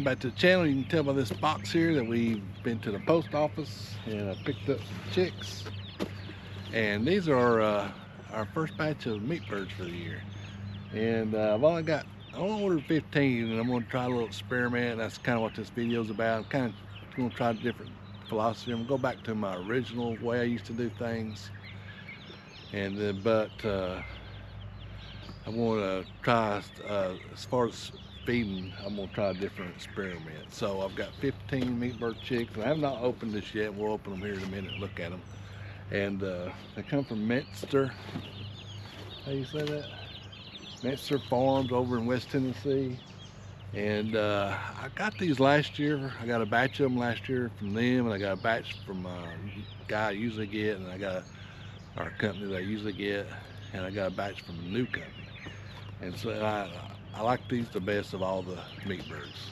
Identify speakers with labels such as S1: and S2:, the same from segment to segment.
S1: Back to the channel. You can tell by this box here that we've been to the post office and I picked up some chicks. And these are our first batch of meat birds for the year. And I only ordered 15, and I'm going to try a little experiment. That's kind of what this video is about. I'm kind of going to try a different philosophy. I'm going to go back to my original way I used to do things. And I'm going to try, as far as feeding, I'm going to try a different experiment. So I've got 15 meat bird chicks, and I have not opened this yet. We'll open them here in a minute and look at them. And they come from Metzer. How you say that? Metzer Farms over in West Tennessee. And I got these last year. I got a batch of them last year from them, and I got a batch from a guy I usually get, and I got our company that I usually get, and I got a batch from a new company. And so I like these the best of all the meat birds.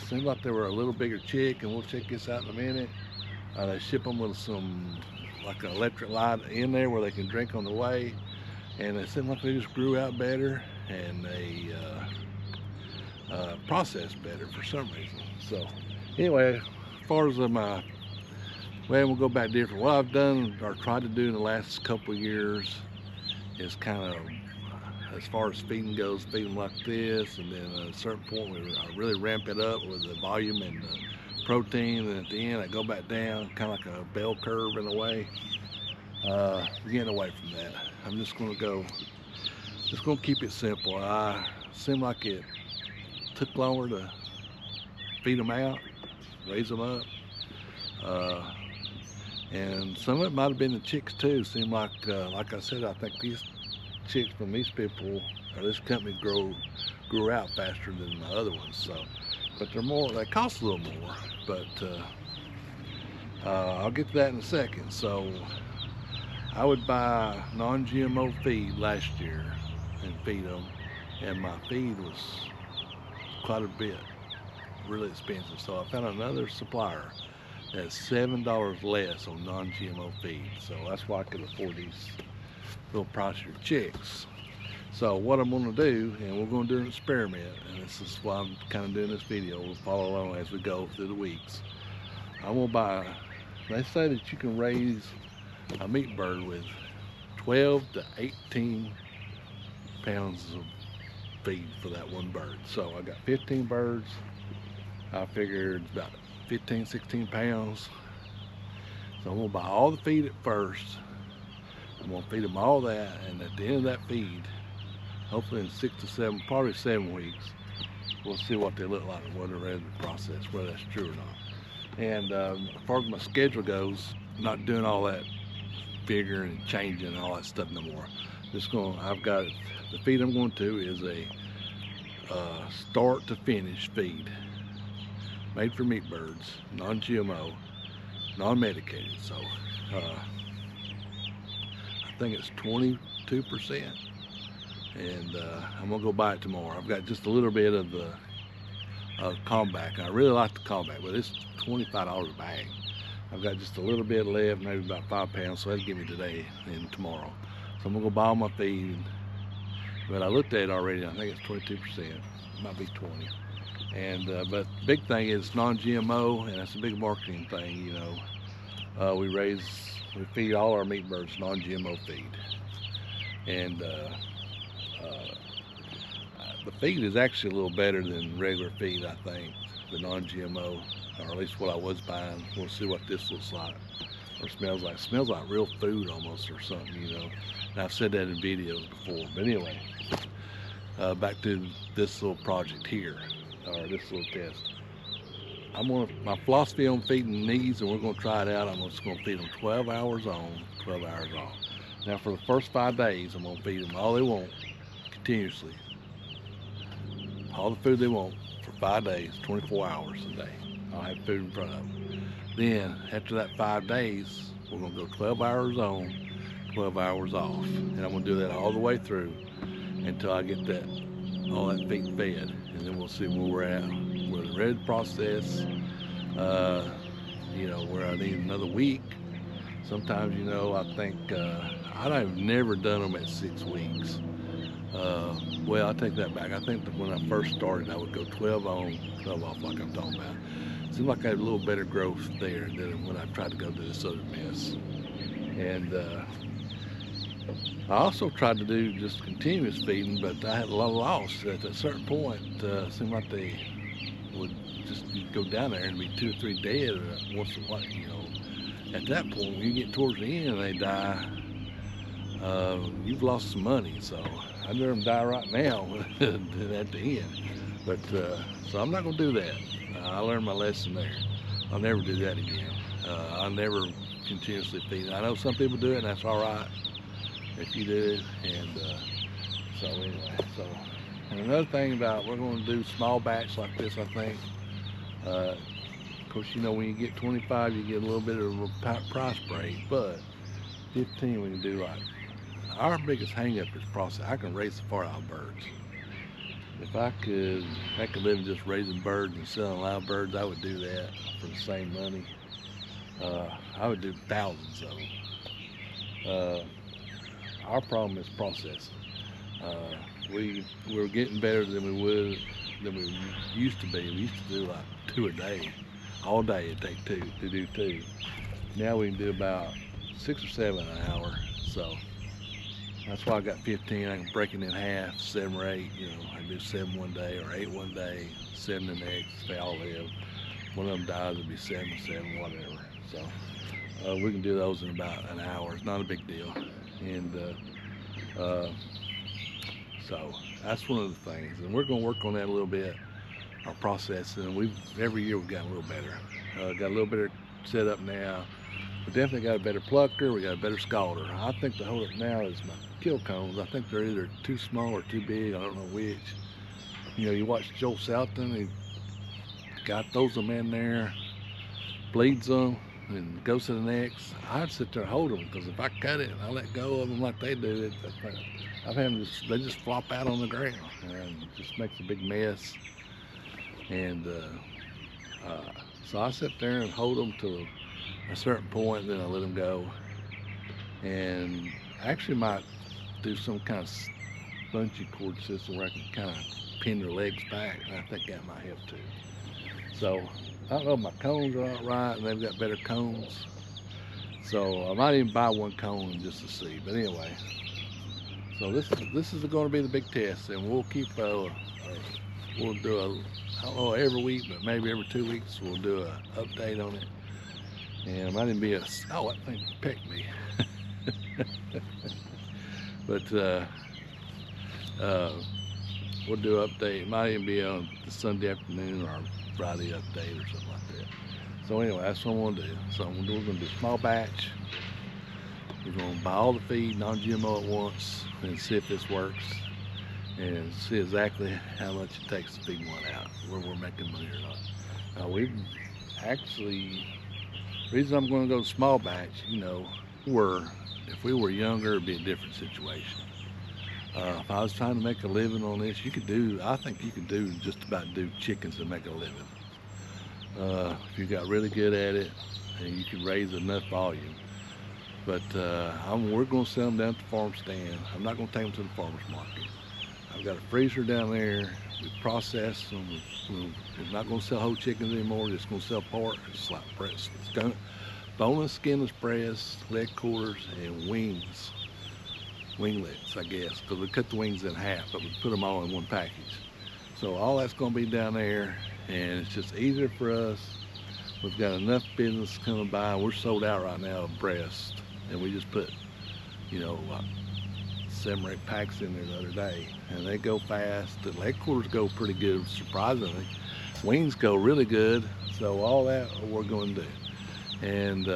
S1: Seemed like they were a little bigger chick, and we'll check this out in a minute. They ship them with some, like an electric light in there where they can drink on the way. And it seemed like they just grew out better, and they processed better for some reason. So anyway, as far as my, well, we'll go back different. What I've done or tried to do in the last couple of years is kind of, as far as feeding goes, feed them like this, and then at a certain point I really ramp it up with the volume and the protein, and at the end I go back down, kind of like a bell curve in a way. Getting away from that. I'm just going to keep it simple. Seemed like it took longer to feed them out, raise them up, and some of it might have been the chicks too. Seemed like I said, I think these chicks from these people or this company grew out faster than my other ones. So, but they're more. They cost a little more, but I'll get to that in a second. So, I would buy non-GMO feed last year and feed them, and my feed was quite a bit, really expensive. So I found another supplier that's $7 less on non-GMO feed. So that's why I could afford these little pricier chicks. So what I'm going to do, and we're going to do an experiment, and this is why I'm kind of doing this video. We'll follow along as we go through the weeks. I'm going to buy, they say that you can raise a meat bird with 12 to 18 pounds of feed for that one bird. So I got 15 birds. I figured about 15, 16 pounds. So I'm gonna buy all the feed at first. I'm gonna feed them all that, and at the end of that feed, hopefully in 6 to 7, probably 7 weeks, we'll see what they look like and whether they're ready to process, whether that's true or not. And as far as my schedule goes, I'm not doing all that figuring and changing and all that stuff no more. I've got the feed I'm going to is a start to finish feed, made for meat birds, non-GMO, non-medicated. So I think it's 22%, and I'm gonna go buy it tomorrow. I've got just a little bit of the combat. I really like the combat, but it's $25 a bag. I've got just a little bit left, maybe about 5 pounds, so that'll give me today and tomorrow. So I'm gonna go buy all my feed, but I looked at it already. I think it's 22%, it might be 20. And but the big thing is non-GMO, and that's a big marketing thing. You know, we feed all our meat birds non-GMO feed, and the feed is actually a little better than regular feed, I think, the non-GMO, or at least what I was buying. We'll see what this looks like or smells like. It smells like real food almost, or something, you know. And I've said that in videos before. But anyway, back to this little project here, or this little test. My philosophy on feeding these, and we're gonna try it out, I'm just gonna feed them 12 hours on, 12 hours off. Now for the first 5 days, I'm gonna feed them all they want, continuously. All the food they want for 5 days, 24 hours a day. I'll have food in front of them. Then after that 5 days, we're gonna go 12 hours on, 12 hours off. And I'm gonna do that all the way through until I get all that feed fed. And then we'll see where we're at. We're ready to process, you know, where I need another week. Sometimes, you know, I think, I've never done them at 6 weeks. Well, I take that back. I think that when I first started, I would go 12 on, 12 off, like I'm talking about. Seemed like I had a little better growth there than when I tried to go do this other mess. And I also tried to do just continuous feeding, but I had a lot of loss. At a certain point, it seemed like they would just go down there and be 2 or 3 dead once in a while. At that point, when you get towards the end and they die, you've lost some money. So I'd rather them die right now than at the end. But so I'm not gonna do that. I learned my lesson there. I'll never do that again. I'll never continuously feed. I know some people do it, and that's all right if you do. And so anyway, and another thing about we're going to do small batch like this, I think. Of course, when you get 25, you get a little bit of a price break, but 15 we can do like our biggest hang up is process. I can raise the far out birds. If I could make a living just raising birds and selling live birds, I would do that for the same money. I would do thousands of them. Our problem is processing. We're getting better than we used to be. We used to do like 2 a day, all day. It'd take 2 to do 2. Now we can do about 6 or 7 an hour. So that's why I got 15. I can break it in half, 7 or 8. I do 7 one day or 8 one day, 7 the next. If they all live. One of them dies, it'll be 7, whatever. So we can do those in about an hour. It's not a big deal. And so that's one of the things, and we're going to work on that a little bit, our processing. And every year we've gotten a little better. Got a little better set up now. We definitely got a better plucker. We got a better scalder. I think the hold up now is my kill cones. I think they're either too small or too big. I don't know which. You watch Joel Salton. He throws them in there, bleeds them, and goes to the next. I'd sit there and hold them, because if I cut it and I let go of them like they do, I've had them they just flop out on the ground, and it just makes a big mess. And so I sit there and hold them to a certain point, then I let them go. And I actually might do some kind of bungee cord system where I can kind of pin their legs back, and I think that might help too. So I don't know if my cones are all right, and they've got better cones. So I might even buy one cone just to see. But anyway, so this is going to be the big test, and we'll keep we'll do I don't know every week, but maybe every 2 weeks we'll do an update on it. And it might even be that thing pecked me. But we'll do an update. It might even be on the Sunday afternoon or Friday update or something like that. So anyway, that's what I'm going to do. So we're going to do small batch. We're going to buy all the feed, non-GMO at once, and see if this works, and see exactly how much it takes to feed one out, where we're making money or not. Now we've actually, the reason I'm going to go small batch, if we were younger, it'd be a different situation. If I was trying to make a living on this, I think you could just about do chickens and make a living. If you got really good at it and you can raise enough volume. But we're going to sell them down at the farm stand. I'm not going to take them to the farmer's market. I've got a freezer down there. We process them. We're not going to sell whole chickens anymore. We're just going to sell part. It's like breast, boneless, skinless breasts, leg quarters, and wings. Winglets, I guess, because we cut the wings in half, but we put them all in one package. So all that's going to be down there, and it's just easier for us. We've got enough business coming by. We're sold out right now of breast, and we just put, like 7 or 8 packs in there the other day, and they go fast. The leg quarters go pretty good, surprisingly. Wings go really good. So all that we're going to do, and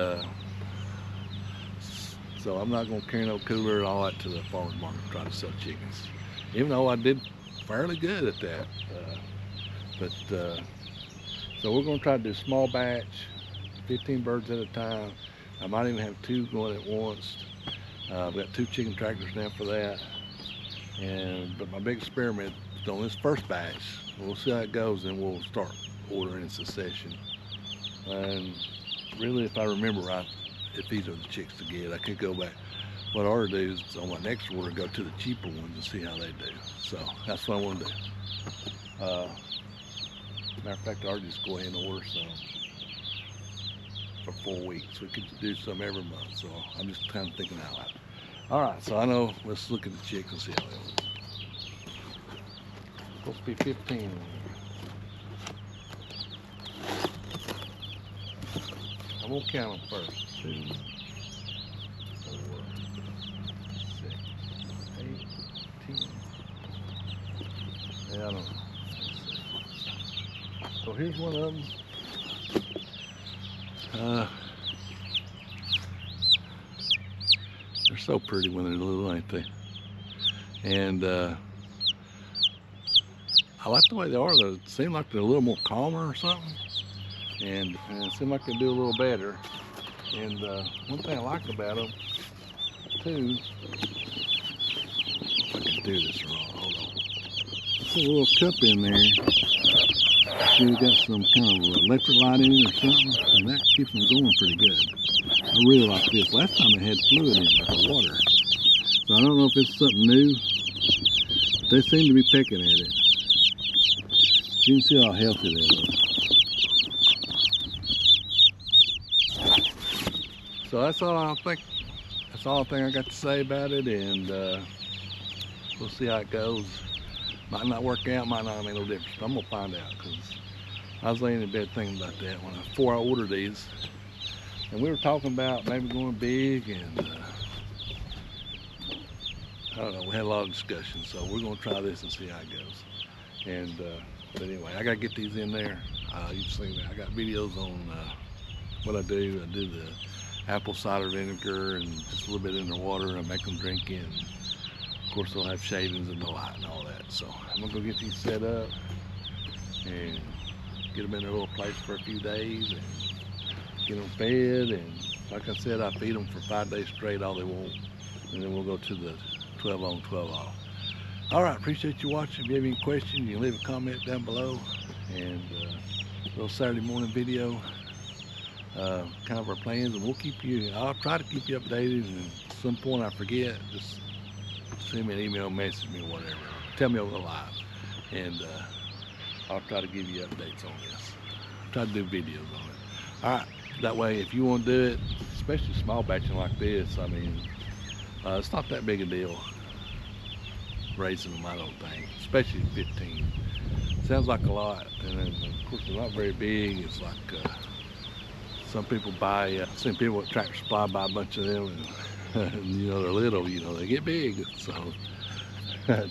S1: so I'm not going to carry no cooler and all that to the farmer's market to try to sell chickens, even though I did fairly good at that. So we're going to try to do small batch, 15 birds at a time. I might even have 2 going at once. I've got 2 chicken tractors now for that. But my big experiment is on this first batch. We'll see how it goes, and we'll start ordering in succession. And really, if I remember right, if these are the chicks to get, I could go back what I ought to do is on my next order go to the cheaper ones and see how they do. So that's what I want to do. Matter of fact, I ought to just go ahead and order some for 4 weeks. We could do some every month. So I'm just kind of thinking out loud. All right, so I know, let's look at the chicks and see how they look. Supposed to be 15 in here. I'm gonna count them first. 2, 4, 6, 8, 10. Yeah, I don't know. So here's one of them. They're so pretty when they're little, ain't they? And I like the way they are. They seem like they're a little more calmer or something. And it seems like they do a little better. And one thing I like about them, too, if I can do this wrong, hold on. Put a little cup in there. See, we got some kind of electric light in it or something, and that keeps them going pretty good. I really like this. Last time it had fluid in it, like water. So I don't know if it's something new, but they seem to be pecking at it. You can see how healthy they look. So that's all I think. That's all I think I got to say about it, and we'll see how it goes. Might not work out, might not make no difference. But I'm gonna find out, because I was laying in bed thinking about that before I ordered these, and we were talking about maybe going big, and I don't know. We had a lot of discussion, so we're gonna try this and see how it goes. And but anyway, I gotta get these in there. You've seen that. I got videos on what I do. I do the apple cider vinegar and just a little bit in the water and make them drink it. And of course, they'll have shavings and the light and all that. So I'm gonna go get these set up and get them in their little place for a few days and get them fed. And like I said, I feed them for 5 days straight, all they want, and then we'll go to the 12 on, 12 off. All right, appreciate you watching. If you have any questions, you can leave a comment down below. And a little Saturday morning video, kind of our plans, and we'll keep you, I'll try to keep you updated, and at some point I forget, just send me an email, message me, or whatever. Tell me over live, and I'll try to give you updates on this. Try to do videos on it. All right, that way if you want to do it, especially small batching like this, I mean, it's not that big a deal raising them, I don't think, especially 15. Sounds like a lot, and then of course they're not very big. It's like some people buy, I've seen people at Tractor Supply buy a bunch of them, and you know, they're little, you know, they get big. So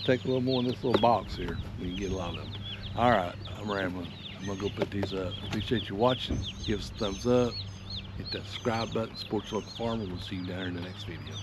S1: take a little more in this little box here, and you get a lot of them. All right, I'm rambling. I'm gonna go put these up. Appreciate you watching. Give us a thumbs up, hit that subscribe button, support your local farmer. We'll see you down here in the next video.